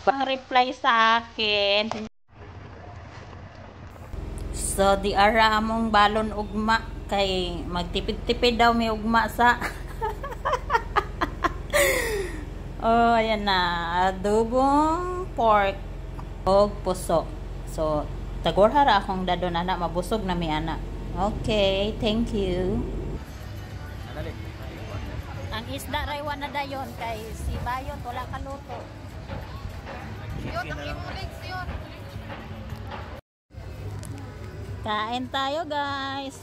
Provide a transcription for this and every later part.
reply sa akin. So di ara among balon ugma kay magtipid-tipid daw may ugma sa oh ayan na, adobong pork og puso. So tagorhara akong dadon ana, mabusog na mi ana. Okay, thank you. Ang isda raywa na dayon kay si Bayot wala kaluto. Kain tayo guys.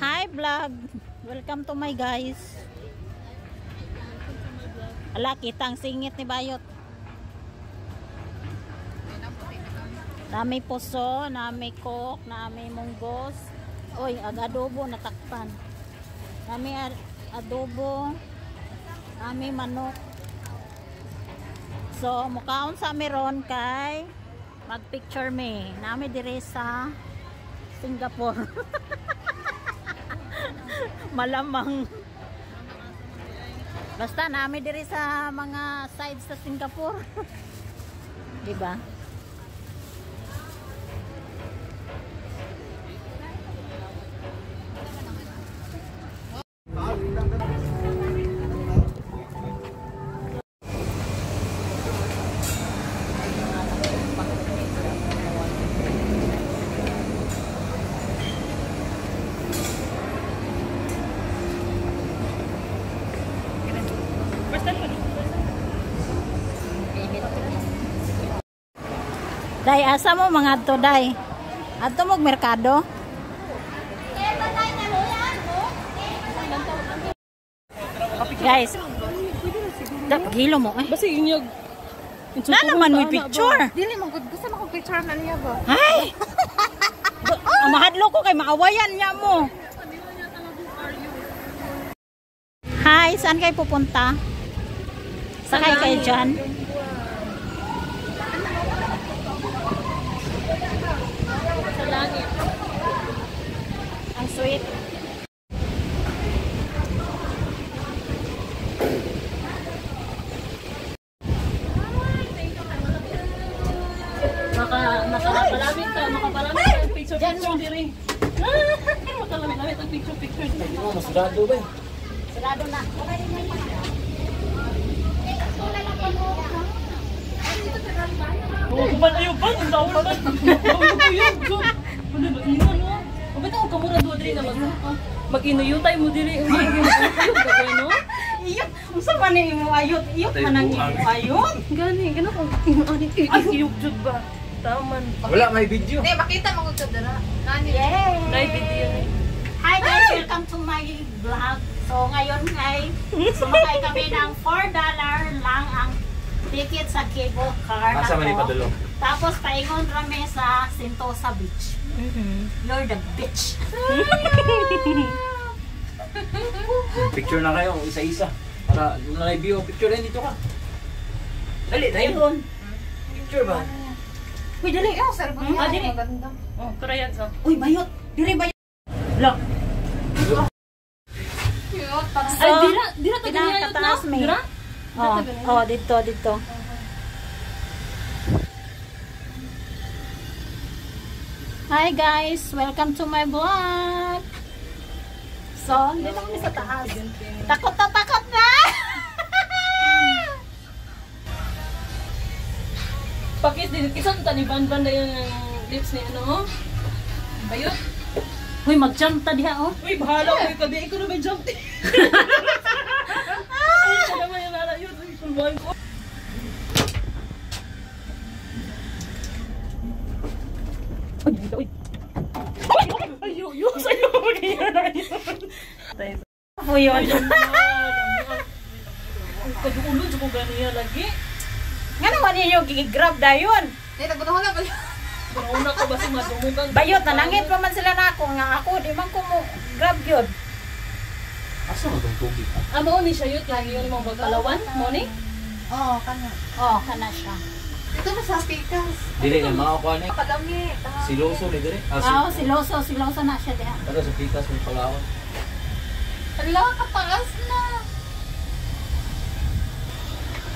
Hi vlog. Welcome to my guys. Ala, kitang singit ni Bayot. Nami puso, nami cook, nami munggos. Oy, adobo natakpan. Nami adobo, nami manok. So, mukaon sa meron kay mag-picture me. Nami dire sa Singapore. Malamang. Basta nami dire sa mga sides sa Singapore. Diba? Day, asa mo mga ato, Day? Ato mo merkado? Guys, paghilo mo eh. Basta inyog. Na naman mo picture. Dili mo gusto mo kong picture na niya ba? Ay! Mahadlo ko kay maawayan niya mo. Hi, saan kayo pupunta? Sakay kayo dyan? Sa langit. Ang sweet. Makapalamit ka ang picture diri. Makapalamit ang picture. Masudado ba? Sarado na. Oh, kumalayo ba? Ang daon ba? Bitaw ka mura do diri na mag-inuyutay mo diri. Iyot, unsa man ni imo ayot? Iyot man ang imo ayot. Gani ko iyog jud ba? Taman. Wala, may video. Hindi, makita mo ko dara. Yay! Live video ni. Hi guys, welcome to my vlog. So ngayon ay sumakay kami ng $4 lang ang ticket sa cable car. Asa man ipadulong? Tapos paingon kami sa Sentosa Beach. You're the bitch. Picture na kayo, isa-isa. Para na-review. Picture rin dito ka. Dali, tayo. Picture ba? Uy, dali. Sir, Dili. Oh, karayan sa. uy, bayot. Diri bayot. Look. So, Ay, dira to pinakataas may. Dira? Oh, dito. Hi guys, welcome to my vlog. So, dito kami sa taas. Takot na! Pakis din kisan ta ni Ban dayon ang lips ni ano? Bayot. Uy, mag-jump ta diha oh. Uy, bahala ko kadi ko na may jump. Ay, kada may nara yun. Kulbuhan ko. Ay. Ay, sayo magkaya na yun. Uy, yun. Kaduulod ko ganiya lagi. Nga naman ninyo, gigrab dayon. Nagunahan na ba? Una ko ba si madumugan? Bayot, nanangit pa man sila na ako. Nga ako, di man ko mo grab yun. Asa mo itong tubig? Mo ni siya yun, lagi yun mga bagkalawan. Mo ni? Oo, kana siya. Ito na sa pikas. Dili na mga kuha na. Palami. Siloso ni dire. Oo, siloso na siya diha. Para sa pikas may palawan. Hala, kataas na.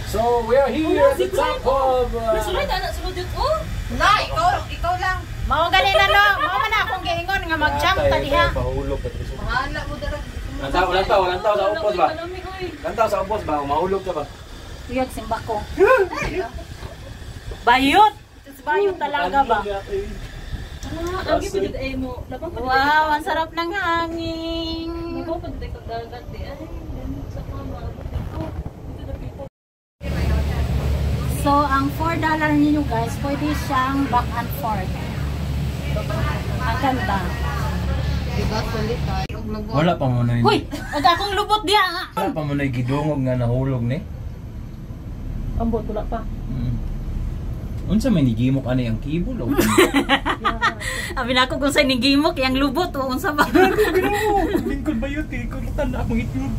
Sa So we are here at the top of... Nasulay na sulod yun. Oh! Na, ikaw lang. Mao gani na no, mao man akong giingon nga mag-jump ta diha. Mahulog ka dito. Mahala mo dara. Walang tao sa upos ba? Kalami, oy. Walang tao sa upos ba? Mahulog ka ba? Uyag simba ko. Bayot. Bayot talaga ba? Ang gipid ay mo. Labang pa. Wow, ang sarap ng hangin. Labang pa dito kag dagat eh. Ay, sa mama. Oh, ito na people. So, ang $4 ninyo guys, pwede siyang back and forth. Ang ganda. Diba sulit ay. Wala pa mo na Hoy! Huwag akong lubot diya nga. Wala pa mo na gidungog nga nahulog ni. Ambot wala pa. Unsa may nigimok ani ang kibol o? Abi na ako kung saan nigimok, yung lubot o unsa ba? Lingkod ba yun? Kung tanda akong itlog.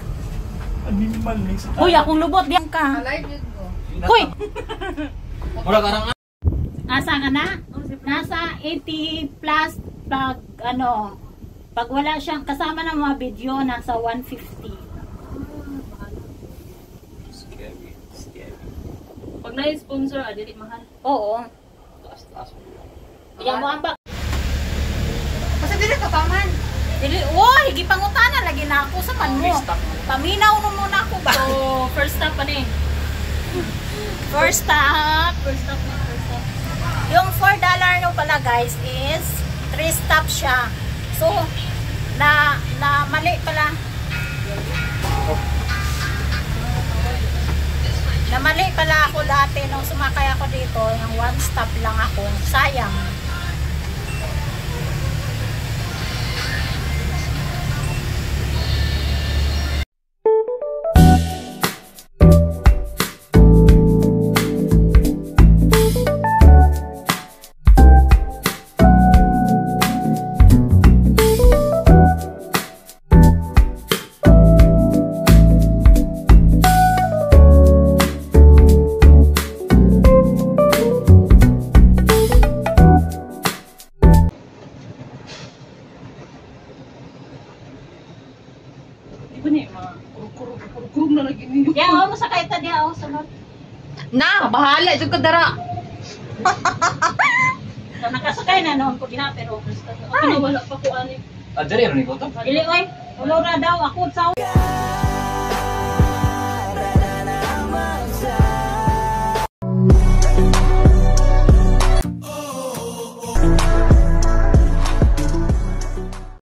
Animal ni sa... Hoy, akong lubot diyan ka. Alive yun ko. Hoy! Mura ka nga. Asa ka na? Nasa 80 plus pag ano, pag wala siyang kasama ng mga video, nasa 150. Scary. Pag na-sponsor, dili mahal. Oo. Taas mo. Yan mo ang bak. Kasi dili ka paman. Dili, oy, gipangutana lagi na ako sa man mo. Paminaw mo muna ako ba? So, first stop pa ni. First stop. First stop na, first stop. Yung $4 nyo pala guys is 3 stop siya. So, na mali pala. Na mali pala ako dati nung sumakay ako dito, yung 1 stop lang ako. Sayang. Iba ni mga kurug na lagi niyo. Yan, ako mo sakay ta diya, ako sunod. Na, bahala jud ka dara. So, nakasakay na noon ko diha, pero Ako na wala pa ko ani. Ah, dali rin ko to. dili, oy, ulora daw, ako sa